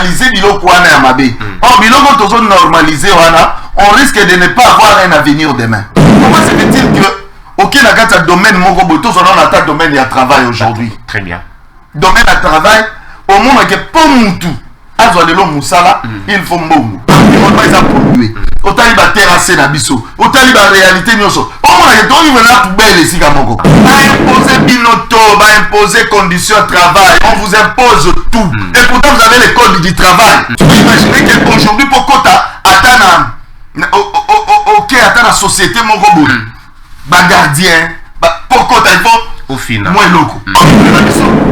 normaliser biloko wana ya mabe. Or biloko tozo normaliser wana, on risque de ne pas avoir un avenir demain. Comment se fait-il que aucun n'a qu'un domaine moko boto son on attaque domaine de travail aujourd'hui. Très bien. Domaine de travail au moment que pour mutu azolelo musala il faut mbongo. On va ça polluer. Otali ba terrasser na biso. Otali ba réalité nyoso. Au moment que toi il veut la poubelle ici ka moko. Ba imposer binoto, ba imposer conditions de travail. On vous impose tout. Et pourtant vous avez les codes du travail. Tu peux imaginer qu'aujourd'hui pour Kota atana OK atana la société mon robot. Ba gardien, ba pour Kota il faut au final. Moi loco.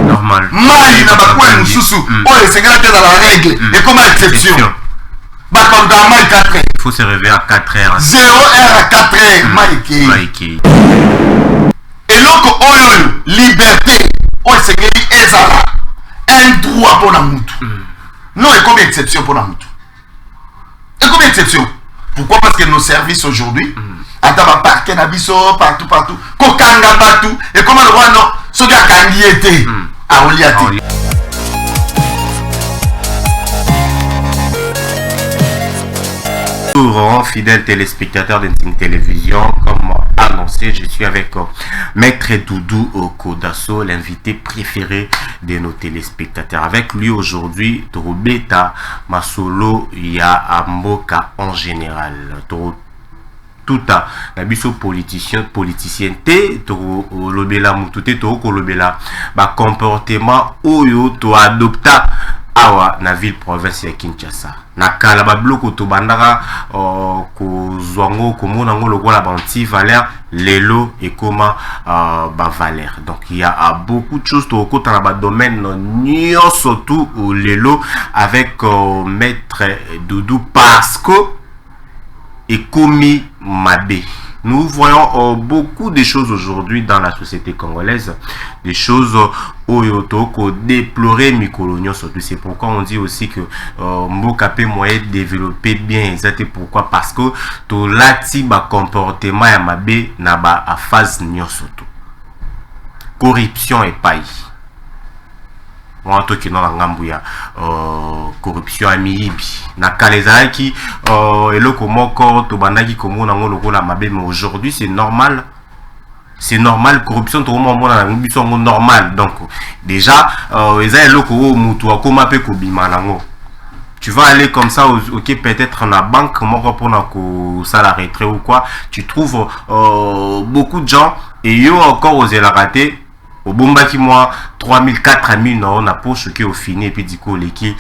Normal. Mali na ba kwa mususu. Oh les ségrats dans la règle et comme exception. Bah comme dans Mike 4 heures. Il faut se réveiller à 4 heures. 0 heure à 4 heures. Mike. Et donc, liberté. Oh, c'est que ezala. Un droit pour la moutou. Non, et comme exception pour la moutou. Et comme exception. Pourquoi? Parce que nos services aujourd'hui, à Taba Parquet, Nabiso, partout. Kokanga partout. Et comment le roi, non? Ce gars Kangi était. À Oliati. Bonjour, fidèles téléspectateurs d'Intime Télévision. Comme annoncé, je suis avec Maître Doudou Kodasso, l'invité préféré de nos téléspectateurs. Avec lui aujourd'hui, Torobeta Masolo ya Mboka en général. Tout à nabiso politicien té to lobela mutute to ko lobela ba comportement oyo to adopta awa na ville province ya Kinshasa na kala ba bloko to bandaka ko zwango ko mona ngo lokola ba anti valeur lelo et comment ba valeur. Donc il y a beaucoup de choses to ko dans ba domaine nyonso tout lelo avec Maître Doudou parce que et commis Mabé. Nous voyons beaucoup de choses aujourd'hui dans la société congolaise, des choses oyotoko déplorées mi-coloniaux surtout. C'est pourquoi on dit aussi que Mbokapé moyen développer bien. C'est pourquoi parce que tout l'atiba comportement ya Mabé n'a pas à phase surtout. Corruption et paille. Qui dans la ngambouya corruption amiibi na kalezaki eloko moko to bandaki komona ngolo la mabe mais aujourd'hui c'est normal corruption to mona na biso normal. Donc déjà eza eloko mutu akoma pe ko bima nango. Tu vas aller comme ça, ok, peut-être en la banque, pour ça la retrait ou quoi, tu trouves beaucoup de gens et yo encore osé la rater. Au bomba qui moi 3000 4000 non na poche qui au fini et puis du coup les qui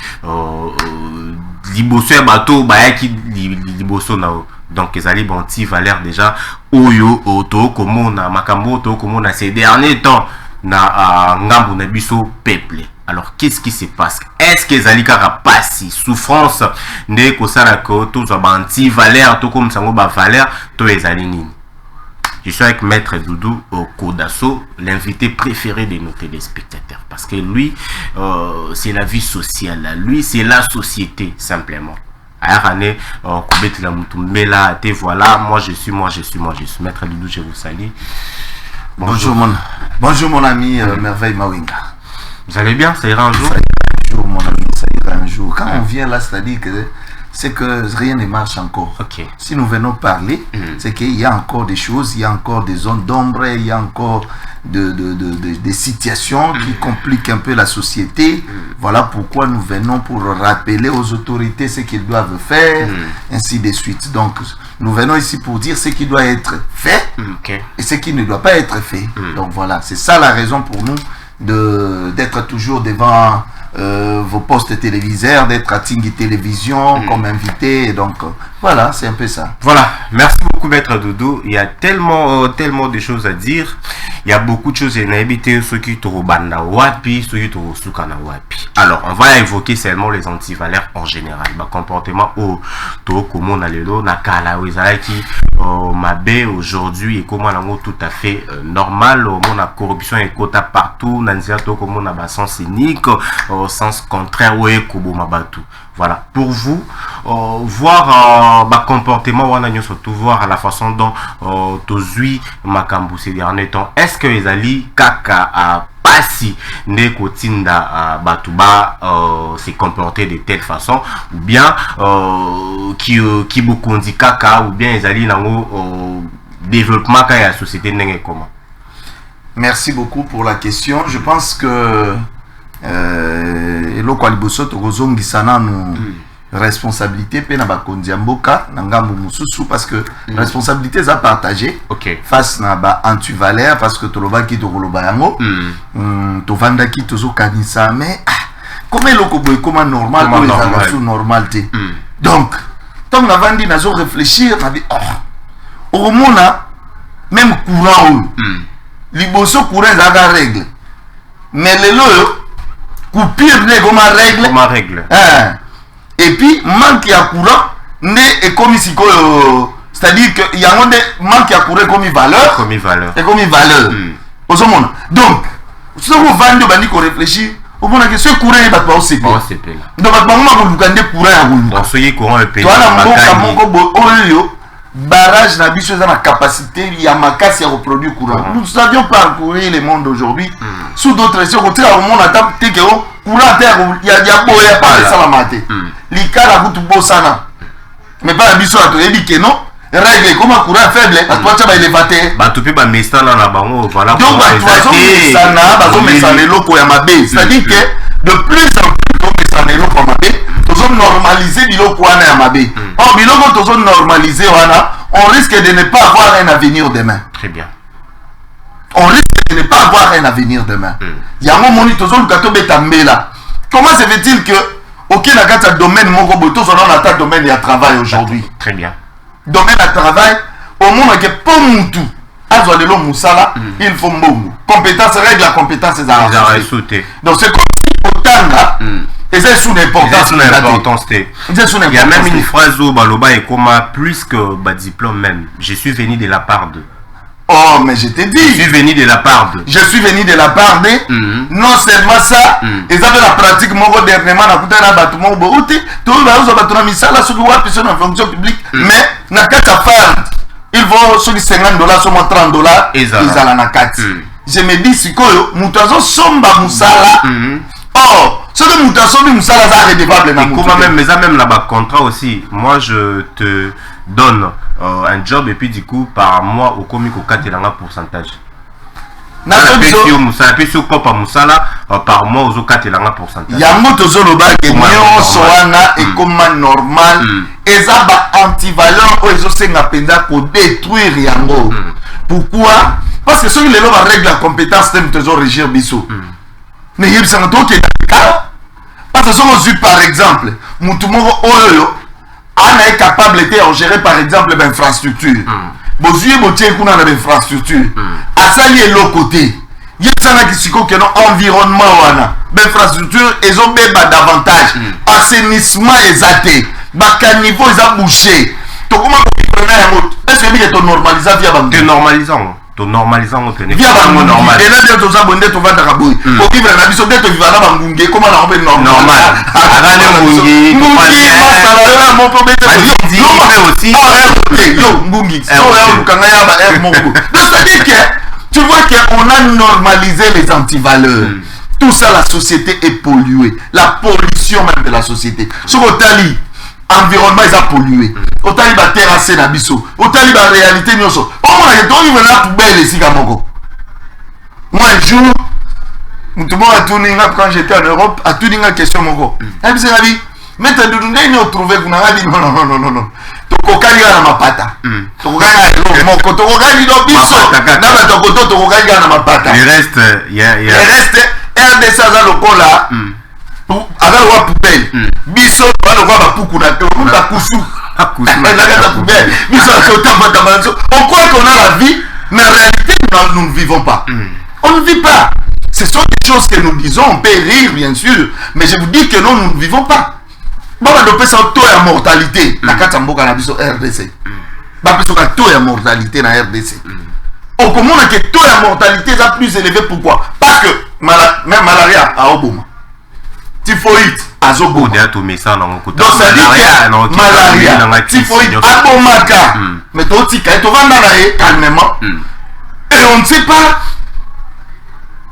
liboso bateau ba qui liboso na donc les ali banti valeur déjà oyo auto comme na makambo to comme na ces derniers temps na ngambo na biso peuple. Alors qu'est-ce qui se passe? Est-ce que les ali kara passi souffrance ne ko sala ko to za banti valeur to comme sango ba valeur to les ali nini? Je suis avec Maître Doudou Kodasso, l'invité préféré de nos téléspectateurs. Parce que lui, c'est la vie sociale. Lui, c'est la société, simplement. Voilà, moi je suis. Maître Doudou, je vous salue. Bonjour mon ami Merveille Mawinga. Vous allez bien? Ça ira un jour? Bonjour mon ami, ça ira un jour. Quand on vient là, c'est-à-dire que c'est que rien ne marche encore. Okay. Si nous venons parler, c'est qu'il y a encore des choses, il y a encore des zones d'ombre, il y a encore des situations qui compliquent un peu la société. Voilà pourquoi nous venons pour rappeler aux autorités ce qu'ils doivent faire, ainsi de suite. Donc, nous venons ici pour dire ce qui doit être fait et ce qui ne doit pas être fait. Donc voilà, c'est ça la raison pour nous d'être toujours devant vos postes téléviseurs, d'être à Tingui Télévision comme invité. Donc voilà, c'est un peu ça. Voilà, merci beaucoup Maître Doudou. Il y a tellement de choses à dire. Il y a beaucoup de choses à éviter. Ceux qui te banda wapi, ceux qui te soukana wapi. Alors, on va évoquer seulement les antivaleurs en général. Le comportement au to comment on a le lot, na kala qui mabe aujourd'hui et comment on a tout à fait normal. On a corruption et quota partout. Nanzia to comment on a sens cynique, sens contraire ouais kobo mabatu. Voilà, pour vous, voir le comportement, surtout voir la façon dont Tozui Makambu ces derniers temps, est-ce que les alliés kaka à pasi ne kotinda batuba se comporter de telle façon ou bien qui bokondi kaka ou bien ezali nango développement ka ya société ndenge comment. Merci beaucoup pour la question. Je pense que eloko aliboso tokozongisa nanu responsabilité pe na bakonzi mboka na ngambo mususu parce que responsabilité za partagée face na ba antivalère parce que tolobaki tokoloba yango to vandaki tozo kanisa mais comment eloko boy comment normal ou les sous normalité donc tant na vandi nazo réfléchir na bi au mona même courant liboso courant za règle mais lelo coupure ne comme règle et puis manque à courant ne est comme ici c'est-à-dire que il y a un manque à courant comme valeur et comme valeur aux hommes donc si vous vendez bandi qu'on réfléchit au moment que ce courant est pas au CP donc pas moment vous gagner courant à vous donc soyez courant et pays barrage na biso za na capacité ya makasi ya reproduire courant nous avions parcouru le monde aujourd'hui sous d'autres choses côté au monde attend que courant terre ya boya pas salamate likala kutu bosana mais pas biso to ebi que non règle comme courant faible parce que tu vas élevateur ba to pe ba message na bango voilà donc ba to sana ba zo message loko ya mabe c'est-à-dire que de plus en plus to message loko ya mabe to normaliser biloko wana ya mabe or biloko to normaliser wana on risque de ne pas avoir un avenir demain. Très bien. On risque de ne pas avoir un avenir demain. Il y a un moment où tout le là. Comment se fait-il que aucun domaine mon robot tout dans la domaine de travail aujourd'hui? Très bien. Domaine de travail au moment que pour mutu azo de l'homme musala il faut mbongo. Compétence règle la compétence des arts. Donc c'est comme autant là. Et c'est sous l'importance. Il y a même une phrase où Baloba est comme plus que diplôme même. Je suis venu de la part de. Oh, mais je t'ai dit. Je suis venu de la part de. Je suis venu de la part de. Non seulement ça, ils avaient la pratique, mon dernièrement, on a coûté un bâtiment au Bouti, tout le monde a battu ça, là, ce que vous avez en fonction publique. Mais, n'a qu'à ta part, il faut sur les $50, sur $30, ils ont la carte. Je me dis, si quoi, Moutazo somba Moussala. Oh, ce que Moutazo Moussala est redevable. Même là-bas, contrat aussi. Moi, je te donne un job et puis du coup, par mois, au comique, au 4 pourcentage. Par mois, au 4 pourcentage. Yango tozo bag nyo soana et comme normal. Eza ba antivalent ou ezo senga penda ko détruire yango. Pourquoi? Parce que ceux qui les règle la compétence de tozo régir biso. Mais il s'en toque parce que si par exemple, Moutoumoro Oyo est capable de gérer par exemple l'infrastructure. Bozuye botier kuna na l'infrastructure. Asali est l'autre côté. Yesana kisiko que non environnement wana. L'infrastructure ils ont beba davantage. Assainissement exaté. Baka niveau ils a bouché. To comment on prend un mot. Est-ce que tu normalises via banque? Tu normalisant. Normalisant au Kenya. Via banque normal. Et là bien tu as bondé tu vas dans Kaboui. Pour vivre la biso dès tu vas là bangunge comment la robe normal. Normal. Agane mungi. Mungi masala mon problème dit aussi. Yo mungi. So là kanga ya ba er mongo. Donc ça dit que tu vois qu'on a normalisé les antivaleurs. Tout ça, la société est polluée. La pollution même de la société. Sur Otali, environnement ils ont pollué. Otali va terrasser la biso. Otali va réalité nyoso. Oh moi je dois vivre la poubelle ici Gamoko. Moi un jour, tout le monde a tourné quand j'étais en Europe, a tourné une question moko. Et puis c'est la vie. Maintenant nous nous trouvé vous n'avez dit non. Tokokali na mapata. Tokokali na moko tokokali do biso. Na ba tokoto tokokali na mapata. Il reste il reste RDC za lokola. Avec la poubelle. Biso va le voir puku na to. Ba kusu. La poubelle. Biso on croit qu'on a la vie, mais en réalité nous ne vivons pas. On ne vit pas. Ce sont des choses que nous disons, on peut rire bien sûr, mais je vous dis que non, nous ne vivons pas. Bon, on peut s'en taux à mortalité. La carte en boca na biso RDC. Bah, parce que taux à mortalité na RDC. Au commun, que taux à mortalité est plus élevé. Pourquoi? Parce que même malaria à Obama, typhoïde à Zobo. Donc ça dit que malaria, typhoïde à Bomaka. Mais toi, tu vas calmement. Et on ne sait pas.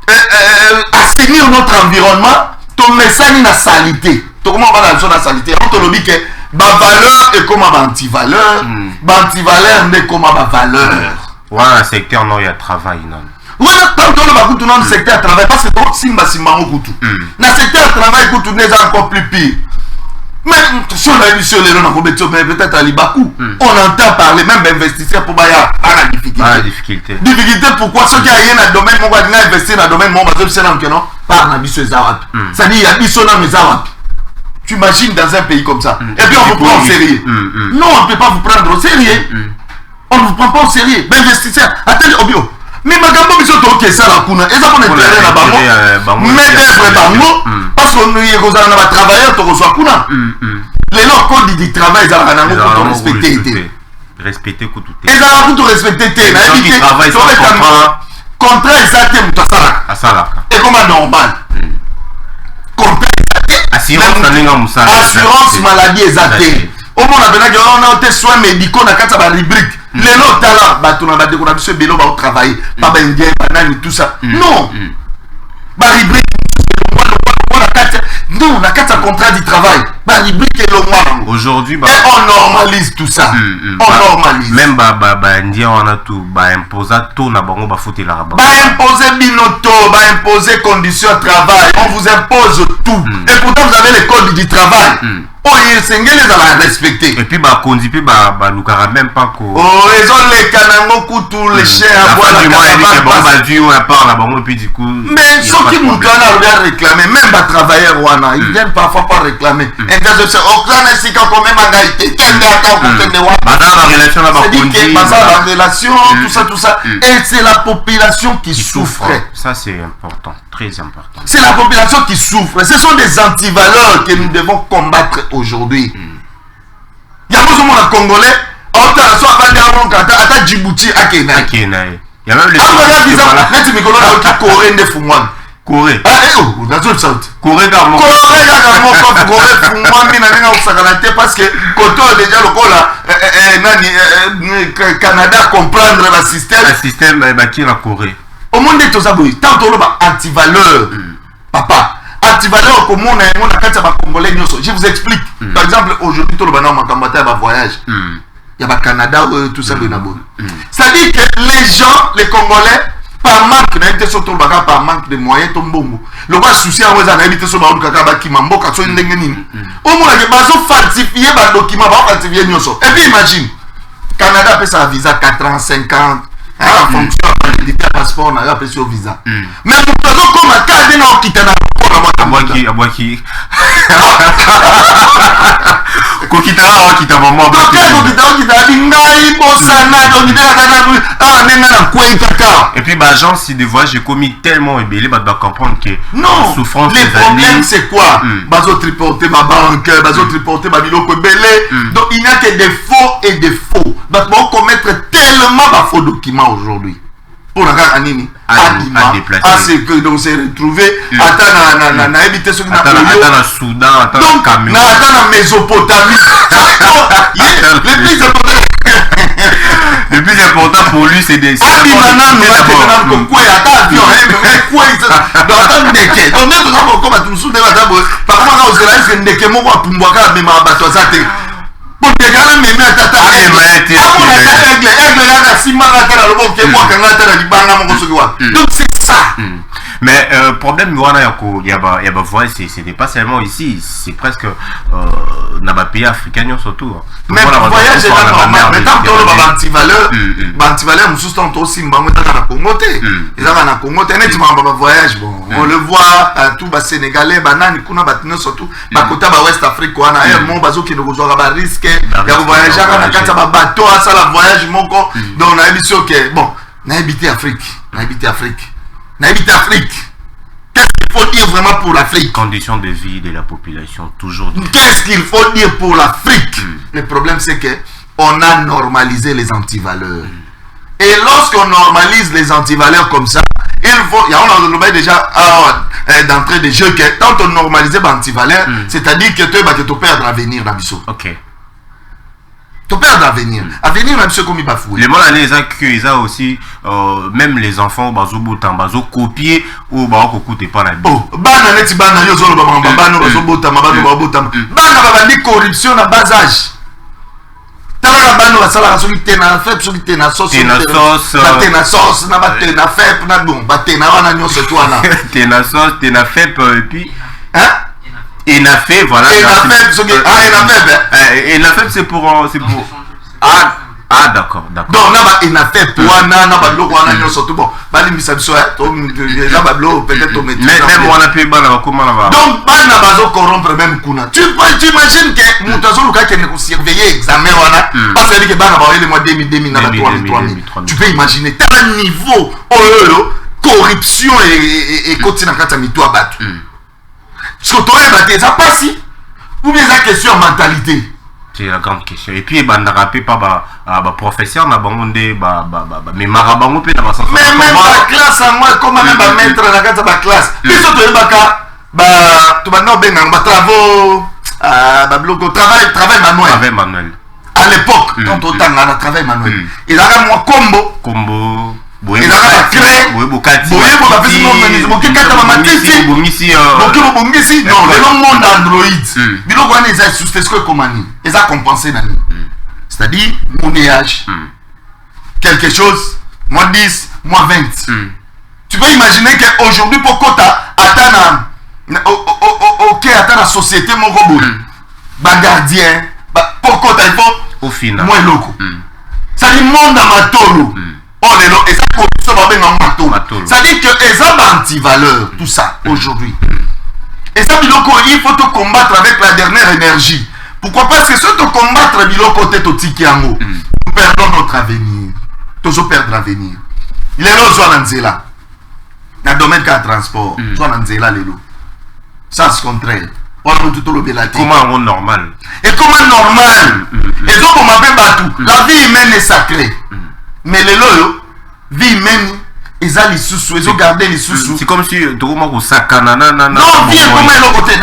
assainir notre environnement, ton message na salité. Comment on va dans la salité? On te le dit que ma valeur est comme ma anti-valeur, ma anti-valeur n'est comme ma valeur. Ouais, un secteur non, il y a travail non. Oui, tant que le bakutu dans le secteur travail, parce que c'est simba simba kutu. Dans le secteur travail kutu n'est encore plus pire. Mais si on a une sur les gens mais peut-être à Libakou, on entend parler même d'investisseurs pour Baya à la difficulté. Ah, difficulté. Difficulté pourquoi ceux qui ont dans le domaine, on va investir dans le domaine, on va faire ça non par la mission Zawap. Ça dit il y a mission dans mes Zawap. Tu imagines dans un pays comme ça. Et puis on vous prend au sérieux. Non, on ne peut pas vous prendre au sérieux. On ne vous prend pas au sérieux. Mais investisseurs, attendez, Obio. Mais ma gamme, ils sont ok, ça la kuna. Ils ont intérêt là bango. Mais d'être bango, parce qu'on nous y est aux travailleurs, tu reçois kuna. Les leurs codes du travail, ils ont un respecté. Respecter tout. Ils ont tout respecté. Les gens qui travaillent sans contrat. Contrat exactement, tu as ça. Et comme normal. Contrat exactement. Assurance maladie exactée. Au moins, on a des soins médicaux dans la rubrique. Les autres talents, on a des conditions de travailler. Pas indien, banane, tout ça. Non. La rubrique, non, on a 4 contrats du travail. La rubrique est le mois. Aujourd'hui, et on normalise tout ça. On normalise. Même indien, on a tout. Imposer tout, on a foutu la rabat. Imposer binoto, imposer conditions de travail. On vous impose tout. Et pourtant, vous avez les codes du travail. Oh, ils ont respecté. Et puis, Kondi, puis, Loukara, même pas quoi. Oh, ils ont les canangos, tous les chiens à boire. Mais ceux qui m'ont réclamé, même les travailleurs, ils viennent parfois pas réclamer. Et dans ce relation, tout ça. Et c'est la population qui souffre. Ça, c'est important, très important. C'est la population qui souffre. Ce sont des antivaleurs que nous devons combattre aujourd'hui. Il y a besoin de Congolais. À Djibouti, à Kenya. Il y a même les Corée. Ah, oh, dans le South. Corée d'Armand. Parce que quand on déjà le Canada comprendre le système. Le système qui est la Corée. Au monde de tous les tant on anti-valeur. Papa. Anti-valeur comme on a Congolais. Je vous explique. Par exemple, aujourd'hui, tout le monde a un voyage. Il y a Canada, tout ça. Ça dit que les gens, les Congolais, par manque de moyens, le roi souci à vous invité sur le Kakaba qui m'a moqué sur une dengue. Au moins, il va falsifier les documents, falsifier les choses. Et puis imagine, Canada fait sa visa 4 ans, 5 ans, en fonction de passeport, on a appelé sur visa. Mais pour nous, comme un cas de nous qui t'en a et puis agence si des voyages j'ai commis tellement ébélé comprendre que non souffrance les problèmes c'est quoi bazo triporter ma banque bazo triporter ma biloko belé donc il n'y a que des faux et des faux donc on commettre tellement de faux documents aujourd'hui pour la anini à ce que donc c'est retrouvé attends na éviter ce que na Soudan attends donc na Mésopotamie le plus important pour lui c'est des donc c'est ça. Mais problème il y a c'est pas seulement ici, c'est presque dans les pays africains surtout. Mais le voyage est normal. Mais tant que on a anti-valeur, anti-valeur, nous sommes aussi dans la Congo. Ils ont dans Congo, voyage bon. On le voit tout bas sénégalais, banane, kuna batino surtout, bakota ba West Afrique, on a un monde bazo qui nous rejoint ba risque, il y a voyager na kata ba bateau, ça la voyage moko. Donc on a dit que bon, on a habité Afrique, Qu'est-ce qu'il faut dire vraiment pour l'Afrique? Conditions de vie de la population, toujours. Qu'est-ce qu'il faut dire pour l'Afrique? Le problème, c'est que on a normalisé les antivaleurs. Et lorsqu'on normalise les antivaleurs comme ça, il faut, on a déjà d'entrée de jeu que quand on normalise les antivaleurs, c'est-à-dire que tu vas te perdre à venir dans le Ok. Tu perds l'avenir. Avenir, même ceux comme il bafoué. Les mots les accueils, ils ont aussi, même les enfants, bazo botan, bazo copier ou bazo coûter pas la vie. Oh, bana neti bana yo zolo baba bana bazo botan, bana botan. Bana baba ni corruption na bas âge. Tala bana basala rasoki tena fep soki tena sauce. Tena sauce, na ba tena fep na bon, ba tena wana nyonso to wana. Tena sauce, tena fep et puis hein? Et n'a fait, voilà. Et n'a fait, c'est pour. Ah, d'accord. Donc, il n'a fait pour un an, surtout bon. Peut-être même moi, on a payé comment on va. Donc, on va corrompre même Kuna. Tu imagines que Moutazo Luka qui est surveillé examen, parce que le mois 2000, tu peux imaginer, tu as un niveau, corruption et continue à toi battu. Ce que tu as battu, ça passe ou bien ça question de mentalité. C'est la grande question. Et puis, on a rappelé par professeur, on a mais marabango peut avoir mais même la classe à moi, comment même mettre dans la classe. Puis surtout, tu vas travaux, travail manuel. Travail manuel. À l'époque, quand on a travail manuel, il y a un combo. Il y a un clé. C'est-à-dire, monnayage, quelque chose, moins 10, moins 20. Tu peux imaginer qu'aujourd'hui, pour Kota, attendre la société, mon robot, gardien, pour Kota, il faut au final. Moins loco. C'est-à-dire, monde à Matolo. Oh, et ça, c'est-à-dire que les hommes anti-valeurs, tout ça, aujourd'hui. Et ça, il faut te combattre avec la dernière énergie. Pourquoi? Parce que si tu combattre Biloko tête au Tikiango, nous perdons notre avenir. Toujours perdre l'avenir. Il est là, soit dans Nzela. Dans le domaine de transport, soit dans Nzela, les loups. Ça, c'est contraire. Comment normal? Et comment normal? Et donc, on m'appelle Batou. La vie humaine est sacrée. Mais les loyaux, vie humaine, ils ont les sous-sous, ils ont gardé les sous-sous. C'est comme si tu as un non, vie est comme un côté.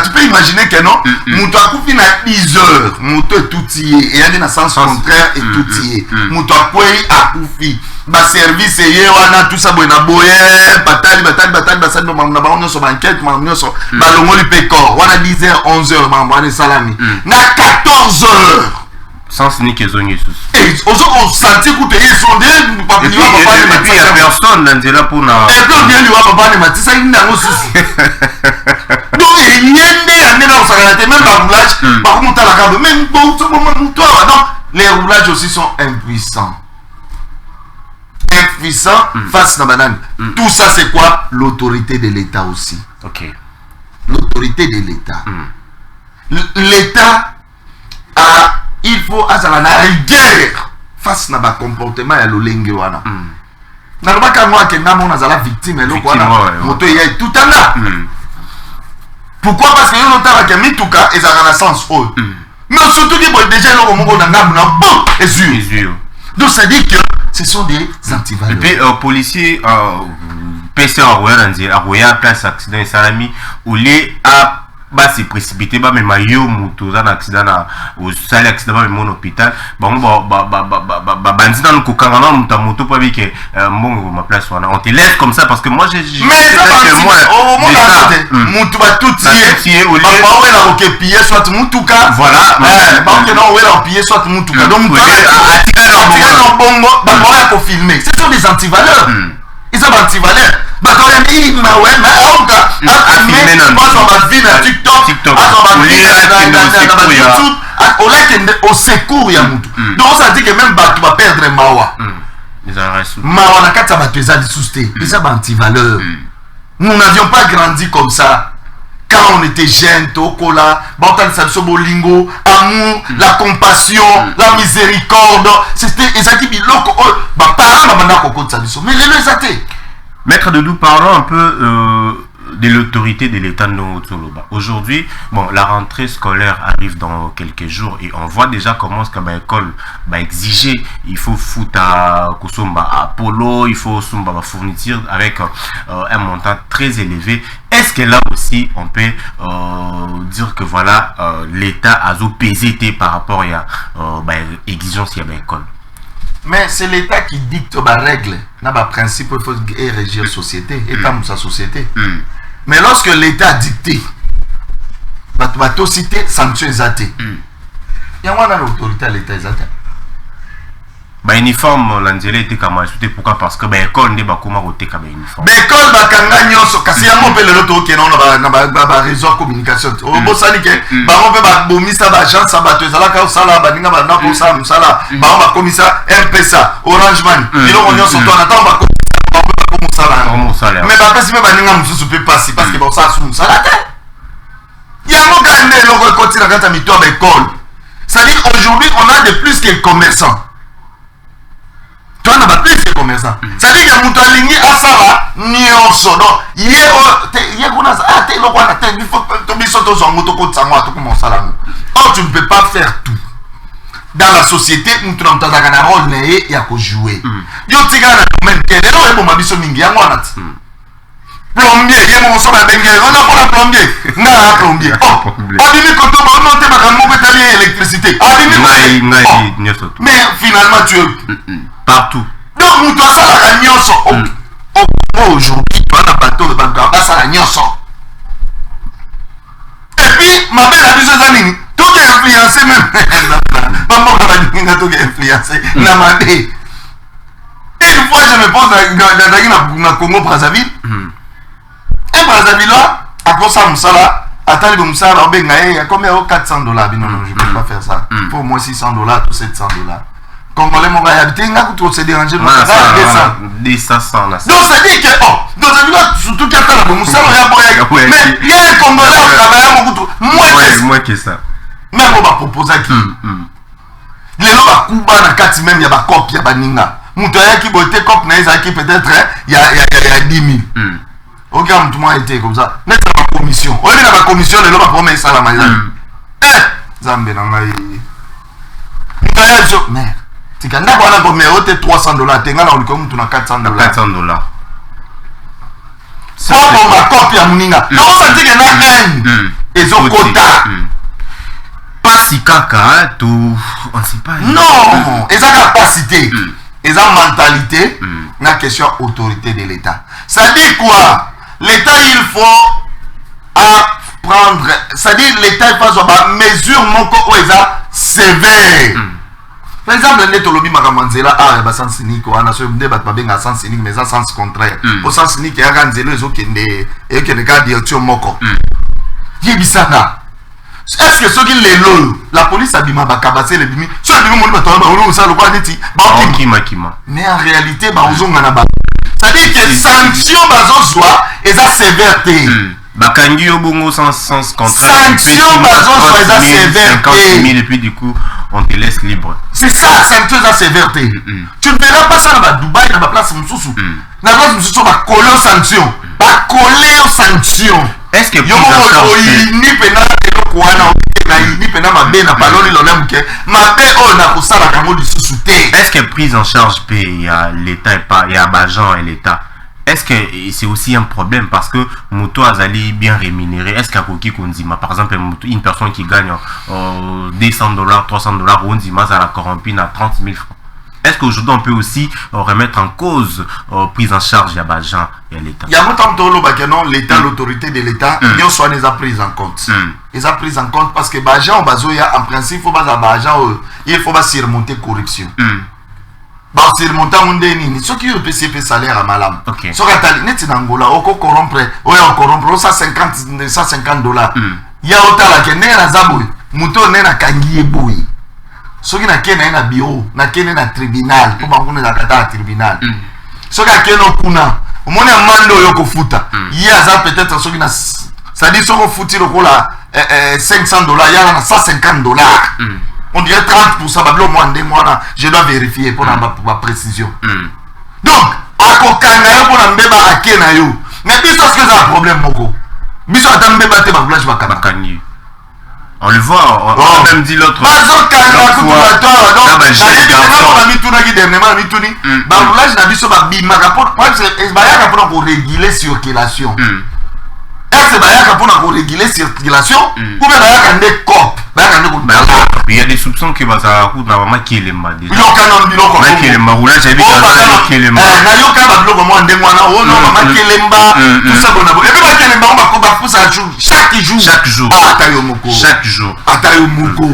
Tu peux imaginer que non, Moutakufi n'a 10 heures, Moutou est tout tiré. Et il y a des sens contraire et tout tiré. Moutakoui a Koufi. Ba service et wana tout ça boina boye batali basali no mamna ba onyo so banquette mamna so ba longoli pekor wana 10h 11h mamna salami na 14h sans ni que zone Jesus. Et on sentit que tu es sondé papa ni papa ni et puis il y a personne dans là pour na et puis bien lui papa ni matisa ni na souci donc il n'y a rien dans ça même dans roulage par contre la cave même bon ce moment toi donc les roulages aussi sont impuissants face à la banane. Tout ça c'est quoi? L'autorité de l'État aussi. Ok. L'autorité de l'État. L'État a, il faut à la rigueur face à un comportement à l'olenge wana. N'albaka moi que n'a mon azala victime lo wana. Moto y est tout en là. Pourquoi? Parce que yo notara que mituka et ça na sens haut. Mais surtout que déjà lo mongo na ngam na bon et sûr. Donc ça dit que ce sont des antivaleurs. Et puis, policier, PC en Roya, place accident et salami, où les a se précipité, mais maillot, moutou, un accident, ou sale accident, mais mon hôpital, bon, bandit dans le kokangana, moutou, pas bien que, bon, ma place, on te laisse comme ça, parce que moi, j'ai. Mais ça, moi, moutou va tout tirer, ou les pieds, soit moutouka, voilà, soit moutouka, donc, pour filmer. Ce sont des antivaleurs. Ils sont antivaleurs. Au secours, donc ça dit que même tu vas perdre Mawa. Mawa na kata bateza di sousté. Ils sont antivaleurs. Nous n'avions pas grandi comme ça. Quand on était jeunes, Tokola, Bantan Salso Bolingo, amour, la compassion, la miséricorde, c'était Ezaki Biloko, parents, mais les Ezate. Maître Doudou, parlons un peu de l'autorité de l'État Toloba. Aujourd'hui, bon, la rentrée scolaire arrive dans quelques jours et on voit déjà comment ce que l'école va exiger. Il faut foutre à Kusumba à Polo, il faut Sumba fournir avec un montant très élevé. Est-ce que là aussi on peut dire que voilà l'État a pesé par rapport à l'exigence de l'école? Mais c'est l'État qui dicte les règles, les principes, il faut régir la société, l'État sa société. Mais lorsque l'État a dicté, il y a cité sanction exatée. Il y a une autorité à l'État exatée. Uniforme l'anzela était comme pourquoi parce que l'école n'est pas comme uniforme. L'école va kanga nyonso kasi yango pe lelo to ke na réseau communication. O bosani ke ba on pe ba bomisa ba agence ba to ezala ka sala ba ninga ba na ko sala musala ba on ba komisa M-Pesa Orange Money. Bilo on nyonso to na ta ba ko musala. Mais ba pesi ba ninga mususu pe passer parce que ba ça sous musala te. Yango ka ne loko continue na kata mito ba école. C'est-à-dire aujourd'hui on a de plus que les commerçants. Tu as plus de commerçants. C'est-à-dire que mon talingi a ça là, nyonso. Donc, il or, tu ne peux pas faire tout. Dans la société, nous avons un rôle et à jouer. Yo tiga na domaine que les gens ont besoin mingi yango anat. Plombier, il y a mon son à bengue. On a pas plombier. Na plombier. Oh, abimi koto ba on te makambo betali électricité. Abimi mais finalement tu partout. Donc, nous devons faire la nyonso. Aujourd'hui, tu as un bateau de Bangaba, ça la nyonso. Et puis, ma belle a besoin d'amis. Tout est influencé même. Maman tout est influencé. La madé. Une fois, je me pose dans le Congo Brazzaville. Et Brazzaville là, à cause de ça, attends, le Moussala, il y a combien? $400. Non, non, je ne peux pas faire ça. Pour moi, $600, tout $700. Congolais mon gars habité nga ko se déranger donc ça dit que dans un village surtout qu'il y a la Moussala mais il y a un Congolais qui travaille beaucoup moins que ça même on va proposer qui les gens va kuba na kati même il y a ba copie ya baninga muto ya ki boté cop na isa qui peut-être il y a 10 000 OK tout le monde était comme ça net la commission on est dans la commission les gens va promets ça la maison zambe na ngai mais si tu as $300, tu as $400. Ça pour ma copie à Mouninga. Non, ça dit qu'il y en a un. Ils ont quota. Pas si caca, tout. On sait pas. Non, ils ont capacité. Ils ont mentalité. La question autorité de l'État. Ça dit quoi? L'État, il faut apprendre. Ça dit l'État, il faut avoir mesure mon corps sévère. Par exemple, les tolobi makamanzela ah ba sens unique on a ce débat pas bien à sens unique mais à sens contraire. Au sens unique il y a ganzelo ezo kende et que le gars dit moko. Yebisana. Est-ce que ceux qui les lol la police a bima ba kabase les bimi so bimi mo ba to ba on ça le quoi dit ba kima mais en réalité ba ozonga na ba ça dit que sanction bazo soit et ça sévérité. Bakangi obongo sens contraire. Sanction bazo soit et ça sévérité. Et puis du coup on te laisse libre. C'est ça, sanction à sévérité. Tu ne verras pas ça dans Dubaï, dans la place Moussoussou. Dans la place Moussoussou, va coller aux sanctions. Va coller aux sanctions. Est-ce que est-ce que prise en charge il y a l'État et pas il y a Bajan et l'État? Est-ce que c'est aussi un problème parce que Moto Azali bien rémunéré? Est-ce qu'à Koki Konzima, par exemple, une personne qui gagne $200, $300, Konzima, ça la corrompu à 30 000 francs? Est-ce qu'aujourd'hui on peut aussi remettre en cause prise en charge de Bajan et l'État? Il y a longtemps que non, l'État, l'autorité de l'État, ils ont pris en compte. Ils ont pris en compte parce que Bajan, en principe, il faut pas il faut surmonter corruption. Bah c'est montant mondeni ceux qui ont payé salaire à malam so katali net n'angola oko corrompre on corrompre $150 ya otala ke nena zabu muto nena kangiye boy so ki na kena na bureau na kena na tribunal ko bangune na kata tribunal so ka keno kuna omona mando yoko futa ya za peut-être so ki na ça dit so ko futi lokola $500 ya na $150. On dirait 30%, je dois vérifier pour ma précision. Donc, à Kokanga, pour la mbeba à Kenayo, Mais biso est-ce que c'est un problème moko? Biso attend me battre ma village Bakani. On le voit, on a même dit l'autre fois. Réguler circulation. Est-ce que pour réguler circulation ou bien il y a des soupçons que ça coûte normalement qui est le mal déjà. Il y a qui est le mal roulage j'ai vu qui est le mal. Na yo ka ba blogo mo ndengwa na o no mama kelemba tout ça bon abo. Et puis ba kelemba on va ko ba pousa chaque jour. Atayo moko. Chaque jour. Atayo moko.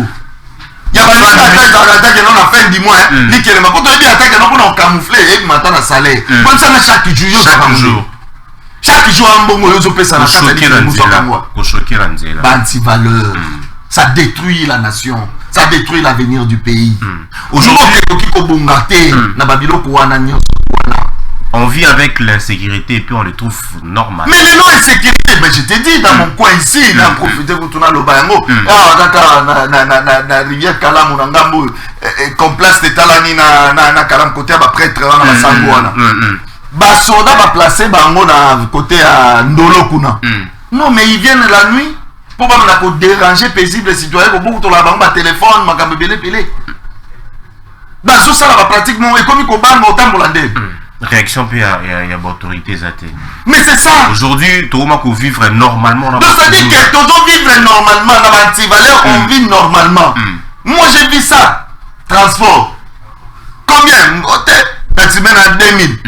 Il y a pas attaque non la fin du mois ni kelemba ko to bi attaque non pour camoufler et matin na salaire. Comme ça chaque jour. Chaque jour un bongo yo zo pesa na kata ni musaka moi. Ko choquer la nzela. Banti valeur. Ça détruit la nation. Ça détruit l'avenir du pays. Aujourd'hui, on vit avec l'insécurité et puis on le trouve normal. Mais les non-insécurité, ben je t'ai dit, dans mon coin ici, on a profité pour tourner le bayango. Na rivière Kalam, on a un complexe de Talani, na Kalam côté à prêtre, on a Sangouana. Bah, soda va placer bango na côté à Ndolo Kuna. Non, mais ils viennent la nuit. Pour pas déranger paisible les citoyens, pour beaucoup de la banque, téléphone, ma gamme pelé. Bah, ça, ça va pratiquement, et comme il combat, mais autant pour l'année. Réaction, puis il y a autorité, ça. Mais c'est ça. Aujourd'hui, tout le monde peut vivre normalement. Donc, ça dit que tout le monde vivre normalement, dans l'antivaleur, on vit normalement. Moi, j'ai vu ça. Transport. Combien? Une semaine à 2000.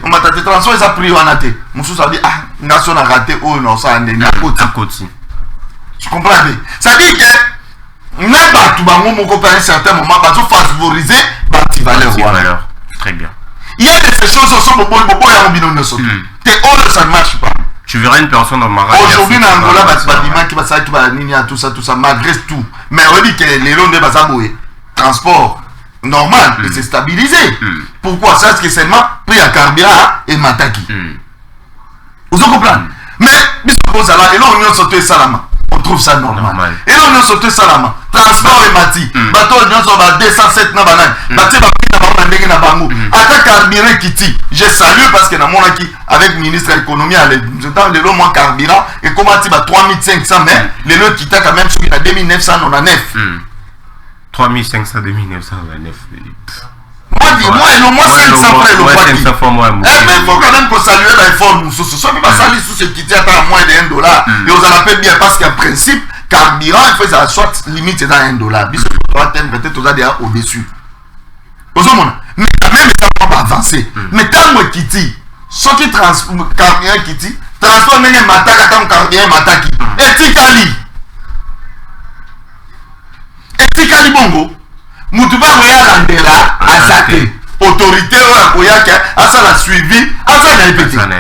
On m'a dit transport, ils ont pris en athée. Mon sous a dit, ah, nation a raté, oh non, ça a été à côté. Tu comprends? Ça dit que même tout le monde, à un certain moment, va favoriser la valeur. Très bien. Il y a des choses qui sont beaucoup ça ne marche pas. Tu verras une personne dans ma radio. Aujourd'hui, dans Angola, il y a tout ça, malgré tout. Mais on dit que les lots de Bazaboué, transport normal, c'est stabilisé. Pourquoi? Ça, c'est que seulement pris à carburant et mataki. Vous comprenez? Mais, et là, on a sauté Salama. On trouve ça normal. Et là, on a sauté Salama. Transport et mati. Bateau, on a 207 na banane. Bateau, on a bango. Attaque carburant qui tue. Je salue parce que dans mon acquis, avec le ministre de l'économie, les lots moins carburant. Et comment tu vas 3500, mais les lots qui t'a quand même sur 2999. 3500, 2999. Moi, et le moins 500 fois le mois. Mais il faut quand même qu'on salue l'effort. Soit on va saluer sous ce qui tient à moins de $1. Et on en appelle bien parce qu'en principe, carburant, il faut ça soit limite dans $1. Puisque peut-être on a déjà au-dessus. Mais quand même, ça va avancer. Mais tant que Kiti, ceux qui transportent carburant Kiti, transportent même Mataka tant carburant Mataki. Et Tikali Bongo. Mutuba Roya Landela, Azate, autorité Oyaké, Asa l'a suivi, Asa n'a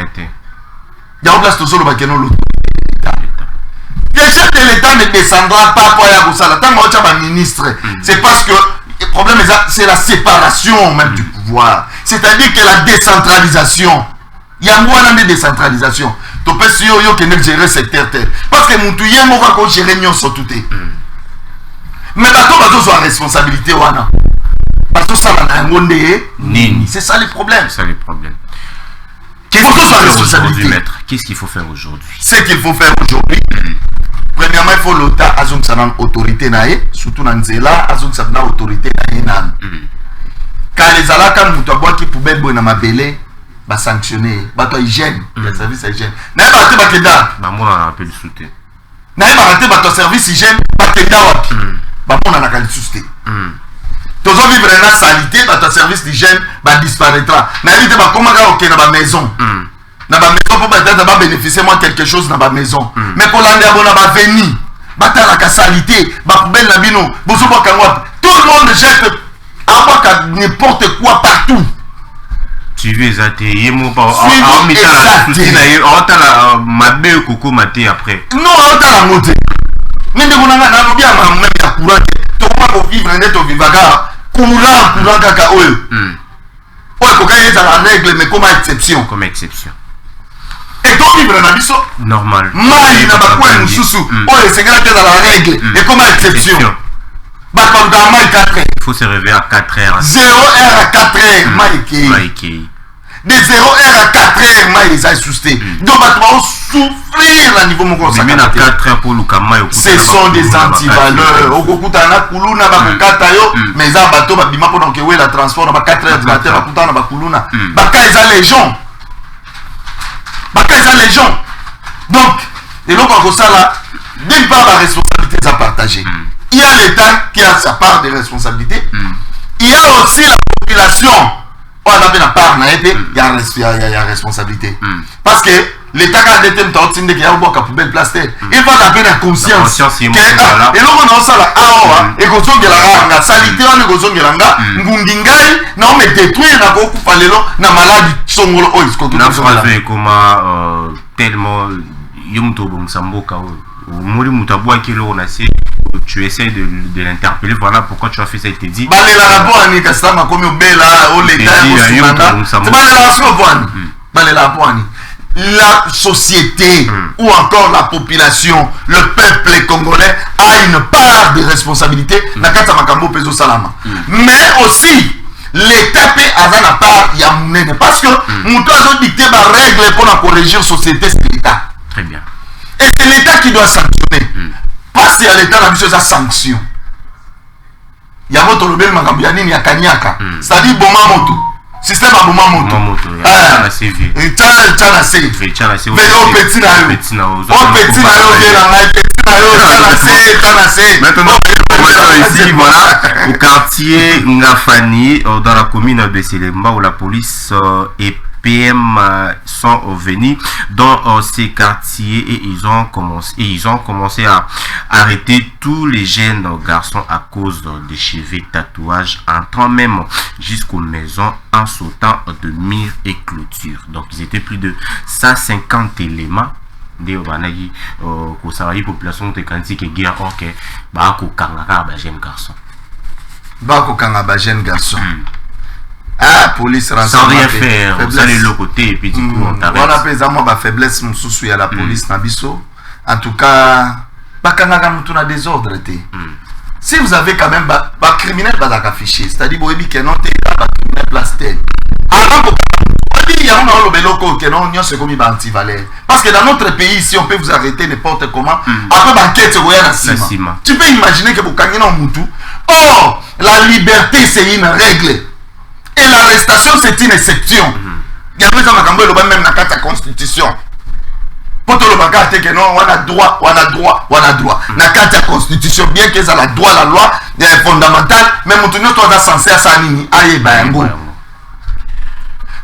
été. Il y a un place de solo Bakeno l'autre. Le chef de l'État ne descendra pas pour aller à Goussala. Tant que tu as un ministre, c'est parce que le problème c'est la séparation même du pouvoir. C'est-à-dire que la décentralisation. Il y a moins de décentralisation. Tu peux gérer le secteur. Parce que Moutouye, on va gérer Nyon Sotoute. Mais bateau soit responsabilité wana. Bateau ça la nini. C'est ça le problème. C'est ça le problème. Qu'est-ce qu'il faut faire aujourd'hui, maître? Qu'est-ce qu'il faut faire aujourd'hui? Ce qu'il faut faire aujourd'hui, premièrement, il faut l'OTA azon sanan autorité nae, surtout dans Nzela, azon sanan autorité nae nan. Quand les alaka mutabwa qui poubelle boy na mabele, ba sanctionner, bateau hygiène, le service hygiène. Nae ba te bakeda. Ba moi on appelle souté. Nae ba te bateau service hygiène, bakeda wapi. Bah on a la qualité susté. Tous les vivre dans la saleté, ton service d'hygiène va disparaîtra. N'arrivez pas comment ok dans ma maison. Dans ma maison pour peut-être bénéficier moi quelque chose dans ma maison. Mais pour l'année on va venir. Bata la saleté, bah poubelle la bino. Bozo ba kangwa. Tout le monde jette à n'importe quoi partout. Tu veux ça te yemo pas en mettant la souci là on t'a la mabe koko maté après. Non, on t'a la montée. Mais on a bien même ya courant. Tu vas vivre net au vivaga. Courant kaka oyo. Oyo kokaya ça la règle mais comme exception. Comme exception. Et donc vivre na biso normal. Mai na ba kwa mususu. Oyo c'est grâce à la règle et comme exception. Ba comme dans mai 4 heures. Il faut se réveiller à 4 heures. 0 heure à 4 heures. Maïki. de 0h à 4h mai les a susté donc tu vas souffrir à niveau mon conseil ce sont des antivaleurs okokutana kuluna bakukata yo mais ça bateau babima pendant que la transport à 4h du matin bakutana bakuluna baka les gens donc et donc en ça là d'une part la responsabilité à partager il y a l'État qui a sa part de responsabilité il y a aussi la population. On a bien la part, il y a responsabilité. Parce que l'État a des thèmes qui qu'il y a un poubelle plastique. Il faut avoir la conscience. Et là, on a ça là, et qu'on s'en gueule la salité, on est qu'on gueule ngundingai, non mais détruire na beaucoup falelo na malade songolo ois quand on a phrase comme tellement yumto bon samboka Mori Mutaboua qui l'on a tu essaies de l'interpeller, voilà pourquoi tu as fait ça, il te dit la société ou encore la population, le peuple congolais a une part de responsabilité mais aussi l'État peut avoir la part parce que nous devons dicter des règles pour corriger la société, c'est l'État. Très bien. Et c'est l'État qui doit sanctionner. Parce qu'il y a l'État la mission de sanction. Il y a votre rebelle Magambiani, il y a Kanyaka. C'est-à-dire Bomamoto. Système à Bomamoto. Bomamoto. Il y a un CV. Il y a un CV. Il y a un CV. Petit maintenant, ici, voilà, au quartier Ngafani, dans la commune de Selemba, où la police est PM sont venus dans ces quartiers et ils ont commencé à arrêter tous les jeunes garçons à cause des cheveux tatouages, entrant même jusqu'aux maisons en sautant de murs et clôtures. Donc ils étaient plus de 150 éléments de banagi ko savari population de kanti ke guerre OK ba ko kangaka ba jeune garçon. Ba ko kanga ba jeune garçon. Ah, police sans rien faire, vous allez le côté et puis du coup on t'arrête. On appelle ça moi ba faiblesse mususu ya la police na biso. En tout cas, ba kangaka mutu na désordre té. Si vous avez quand même ba criminel ba affiché, c'est-à-dire boyebi que non té ba criminel plasté. Avant il y a un beloko que non c'est comme anti-valeur. Parce que dans notre pays ici on peut vous arrêter n'importe comment. Après banquette c'est Sima. Tu peux imaginer que vous gagnez un mutu. Or, la liberté c'est une règle. Et l'arrestation c'est une exception. Il y a besoin de même dans la constitution. Pour tout le bagage que non, on a droit. La carte constitution, bien que ça la droit, la loi est fondamentale, mais mon tenir toi censé à ça nini. Aïe bango.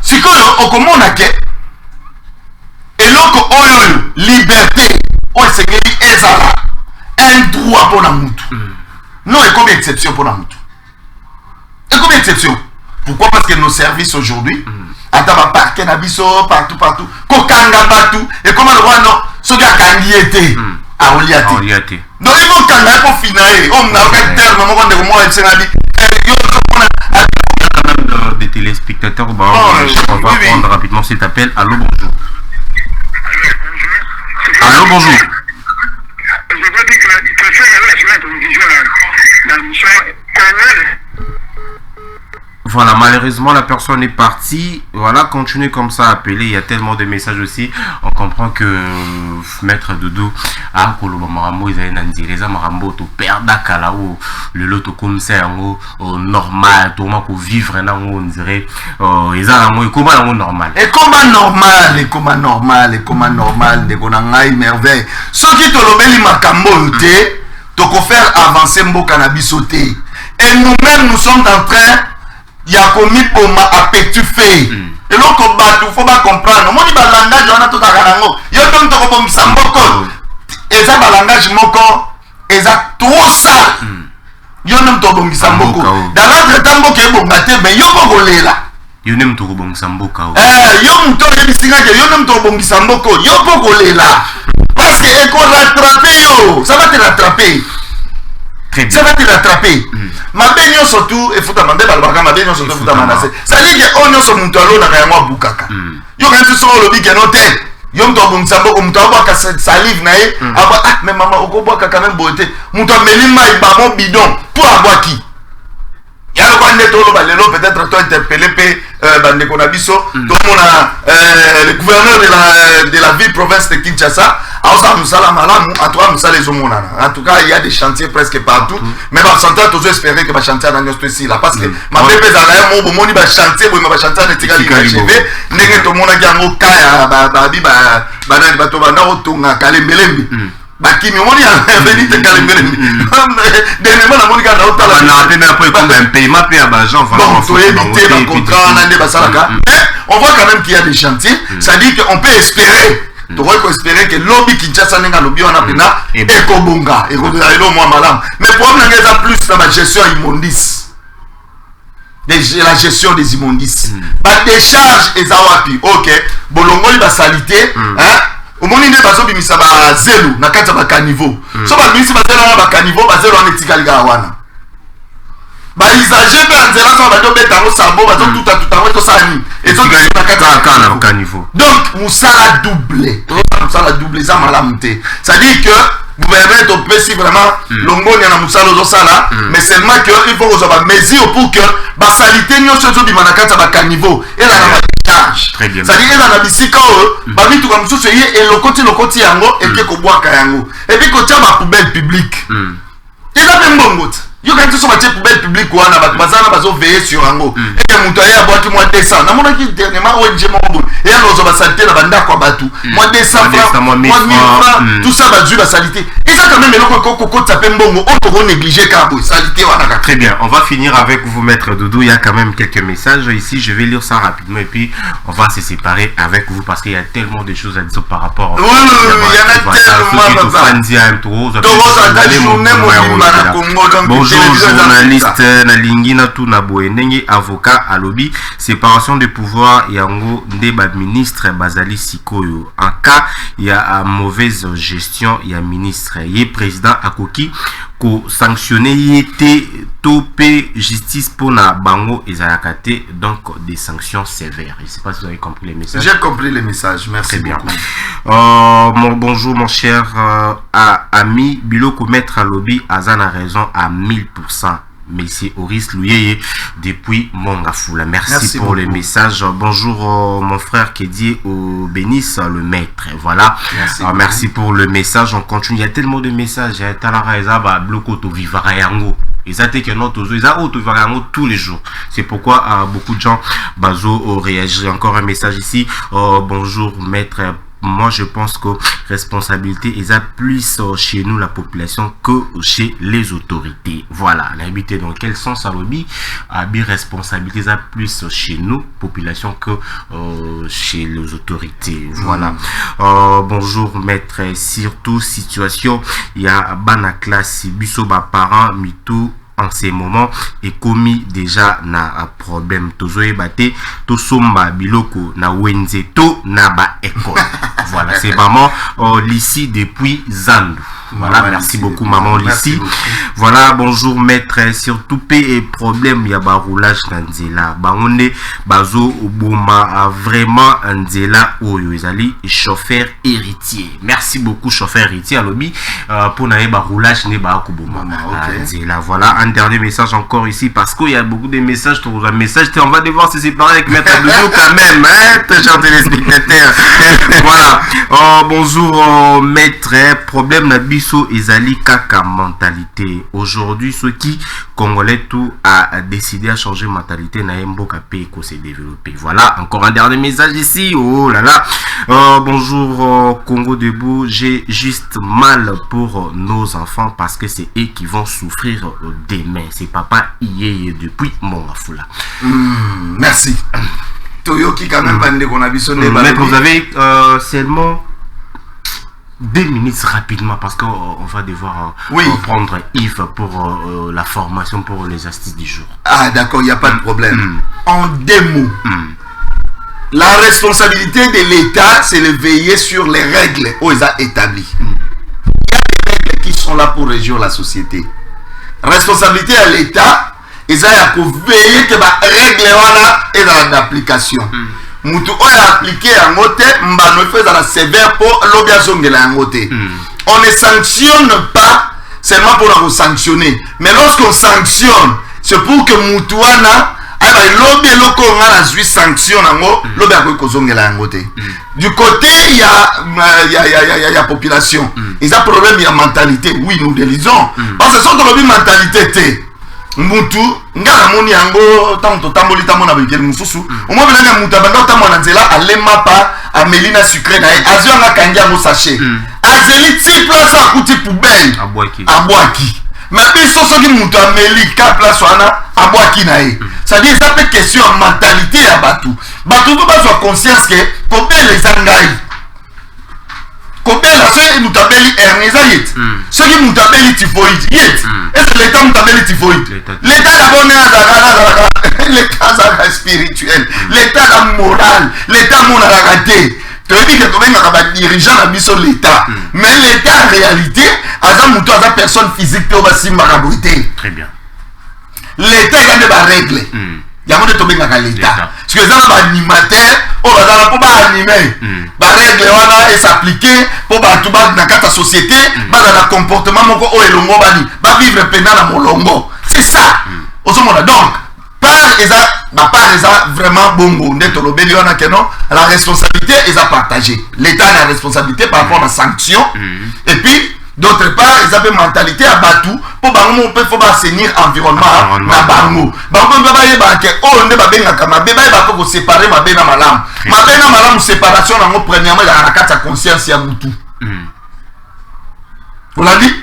Si on commande que et l'autre liberté, on c'est un droit pour la mutu. Non, et comme exception pour la mutu. Et comme exception. Pourquoi? Parce que nos services aujourd'hui, à parquet nabiso partout, kokanga partout, et comment le roi non, ce gars candidaté à Oliati. Donc il faut kanga pour finir. On n'a pas terme, on de moi et c'est des téléspectateurs, on va prendre rapidement cet appel. Allô, bonjour. Allô, bonjour. Je veux dire que la télévision, la mission, voilà, malheureusement la personne est partie. Voilà, continuez comme ça à appeler. Il y a tellement de messages aussi. On comprend que Maître Doudou a Koloba Marambo, ils avaient Nandireza Marambo, tu perds Dakala ou le lot comme ça, normal, tout le monde vivre, on dirait, ils ont comment normal. Et comment normal, de Gonangaï merveille. Ceux qui te l'obéissent Makambo, tu peux faire avancer Mbo cannabis sauté. Et nous-mêmes, nous sommes en train. Il y a commis pour ma appétit fait. Et donc, il faut pas comprendre. Moi, je dis langage, on a tout à garango. Il y a tout à comme ça, et ça, le langage, et ça, trop sale. Il y a tout à comme ça, dans l'autre temps, il y a bon gâté, mais il y a pas volé là. Il y a tout à comme ça, il y a tout à comme ça, il y a pas volé là. Parce que il faut rattraper, ça va te rattraper. Ça va te rattraper. Ma bénion surtout, il faut demander ma bénion surtout, il faut demander. Ça dit que on est sur mon talon dans la mois boukaka. Yo quand tu sors le bic et noté, yo me tombe sambo comme toi boire salive naé, avoir ah mais maman oko boire quand même beauté. Mon toi melima il ba mon bidon pour avoir qui? ya le kwande tolo balelo peut-être toi interpellé bande konabiso tout le gouverneur de la ville province de Kinshasa a aussi musala malamu en tout cas musala ezomonana. En tout cas il y a des chantiers presque partout mais ba chantier toujours espérer que ba chantier na nyosto ici là parce que ma bébé za la mo bomoni ba chantier bo ba chantier na tikali ba cheve ndenge to mona ki ngo kaya ba bi ba nani ba to ba na otunga kalembelembi bakimi moni a venite kalembelembi dernièrement na moni ka na otala na rappelle après comme un paiement puis à Bajan bon to éviter le contrat na ndeba salaka mais on voit quand même qu'il y a des chantiers ça dit qu'on peut espérer tu vois qu'on espérer que lobby Kinshasa nenga lobby on a pena ekobonga ekozalo moi malam mais problème ngeza plus dans la gestion immondice la gestion des immondices pas décharge ezawapi OK bolongoli ba salité hein au monde ne bazo bimisa ba zelo na kati ba caniveau so ba bimisa ba zelo na ba caniveau ba zelo na etikali ga wana ba usager pe anzela so ba do beta ngo sabo ba tout to sani et so na kati na caniveau donc musala doublé musala doublé ça malamute ça dit que gouvernement to pesi vraiment longoni na musala zo sala mais seulement que il faut que ba mesure pour que ba salité nyonso zo bimana kati ba caniveau et la très bien. Ça dit que dans la bisika ba bitu comme ça et le côté yango et que ko boaka yango et puis ko tia ba poubelle publique et ça même bongo yo quand tu so ba tia poubelle publique wana ba bazana bazo veiller sur yango et muto ya boaki moi 200 na mona ki dernièrement ONG mo et alors zo ba salité na banda kwa batu moi 200 francs moi 1000 francs tout ça ba dû ba salité et ça quand même le ko taper mbongo on peut négliger ka bo salité wana ka. Très bien, on va finir avec vous maître Doudou, il y a quand même quelques messages ici, je vais lire ça rapidement et puis on va se séparer avec vous parce qu'il y a tellement de choses à dire par rapport il y en a tellement. Bonjour journaliste Nalingina Tunaboe Ndenge avocat à lobby séparation de pouvoir yango ndeba ministre Bazali Sikoyo en cas il y a mauvaise gestion il y a ministre et président Akoki ko sanctionner yete topé justice pour na bango ezakate donc des sanctions sévères. Je sais pas si vous avez compris les messages. J'ai compris les messages, merci bien. Beaucoup. Bonjour mon cher ami Biloko maître à lobby Azana raison à 1000%. Monsieur Oris Louyeye depuis Mongafula. Merci pour les messages. Bonjour mon frère Kédié au bénisse le maître. Voilà. Merci pour le message. On continue. Il y a tellement de messages. Il y a Talara ba bloko to vivarayango. Ils attaquent notre ozo. Ils ont tous les jours. C'est pourquoi beaucoup de gens bazo réagissent. Encore un message ici. Bonjour maître. Moi, je pense que responsabilité est plus chez nous, la population, que chez les autorités. Voilà, l'habité dans quel sens à lobby a bien responsabilité est plus chez nous, population, que chez les autorités. Voilà. Bonjour, maître. Surtout, situation, il y a bana classe, bisoba parents, mitou. En ces moments et commis déjà na problème tozoe bate to somba biloko na wenze to na ba école. Voilà, c'est maman Lissi depuis Zandu. Voilà, merci beaucoup maman Lissi. Voilà, bonjour maître. Surtout et problème ya ba roulage nzela. Bangonde bazo oboma vraiment nzela oyo ezali chauffeur héritier. Merci beaucoup chauffeur héritier à lobby pour na ba roulage ne ba kuboma nzela. Voilà, un dernier message encore ici parce qu'il y a beaucoup de messages. Un message, on va devoir se séparer avec maître Doudou quand même, hein, chers téléspectateurs. Voilà. Bonjour maître. Problème na biso ezali kaka mentalité. Aujourd'hui, ceux qui congolais tout a décidé à changer mentalité na mboka pe ko se développer. Voilà. Encore un dernier message ici. Oh là là. Bonjour Congo debout. J'ai juste mal pour nos enfants parce que c'est eux qui vont souffrir demain. C'est papa Iye depuis Mongafula. Merci. Toyoki quand même bande qu'on a visionné. Mais vous avez seulement 2 minutes rapidement parce qu'on va devoir prendre Yves pour la formation pour les astuces du jour. Ah d'accord, il n'y a pas de problème. En 2 mots. La responsabilité de l'État, c'est de veiller sur les règles aux établies. Il y a des règles qui sont là pour régir la société. Responsabilité à l'État, ils ont veiller que les règles est dans l'application. Moutou a appliqué en côté, mbano fait dans la sévère pour l'obligation de la côté. On ne sanctionne pas seulement pour nous sanctionner, mais lorsqu'on sanctionne c'est pour que Moutouana lobby loko nga na zui sanction nango lobby akoki kozongela yango te. Du côté il y a population ils ont problème il y a mentalité, oui nous le disons parce que son lobby mentalité te mutu nga na moni yango tanto tamboli tamona bikeli mususu omo benanga mutu abanda tamona nzela alema pa amelina sucré na azio nga kangia mo sachet azeli ti place akuti poubelle abwaki mais biso soki mutu ameli ka place wana abwaki na ye c'est-à-dire ça peut question mentalité ya batu to bazwa conscience que kobele zangai kobela soki mutu abeli eza yet soki mutu abeli typhoïde yet est-ce que l'état mutu abeli typhoïde l'état d'abord ne azalaka l'état azalaka spirituel l'état da moral l'état monalaka te toyebi ke tobengaka badirigeant na biso l'état mais l'état en réalité aza mutu aza personne physique te oyo basimbaka boye te. Très bien. L'état eza nde barègle yango nde tobengaka l'état parce que eza na baanimateur oyo bazala mpo baanime barègle wana esapplike mpo bato na kati ya société bazala comportement moko oyo elongo bani bavivre pena na molongo c'est ça ozomona donc part eza vraiment bongo nde tolobeli wana ke non la responsabilité eza partagée l'état a la responsabilité par rapport à la sanction et puis d'autre part ils avaient mentalité à Batou pour bango peut faut assainir environnement na bango bango ba yeba ke o nde ba benga kama be ba yeba ko séparer ma bena malam séparation na ngo premièrement la carte conscience ya mutu on l'a dit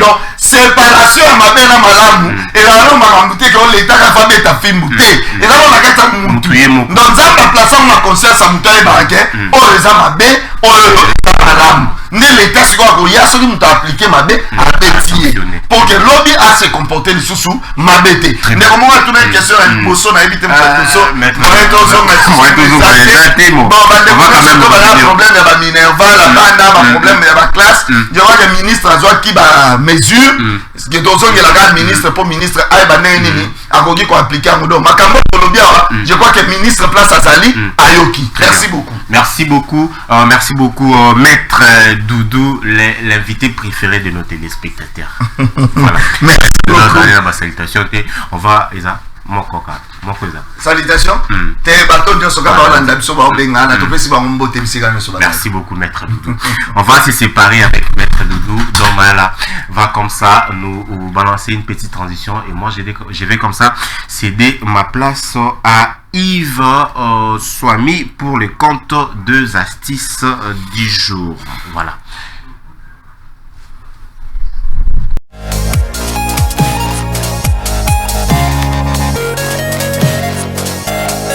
donc séparation ya ma bena malamu et la no makamute que l'état ka fa beta fimbuté et là on la carte mutu donc ça la place ma conscience à mutu ba ke o les amabe o malamu ne l'état c'est quoi il y a ce qui nous a appliqué ma bête à bêtier pour que lobby a se comporter les sous ma bête mais comment on a tourné une question à une bousson à éviter mon problème de la Minerva la bande problème de la classe il y aura des ministres qui va mesure que dans un la ministre pour ministre aïba neni a kogi ko appliquer en mode makambo lobby je crois que ministre place à Sali Ayoki. Merci beaucoup maître Doudou, l'invité préféré de nos téléspectateurs. Voilà. Merci beaucoup. Ma salutation, on va, Isa, mon coca. Salutation. Merci beaucoup, maître Doudou. On va se séparer avec maître Doudou. Donc voilà, va comme ça nous balancer une petite transition. Et moi, je vais comme ça céder ma place à Yves Swami pour le compte 2 astuces du jour. Voilà.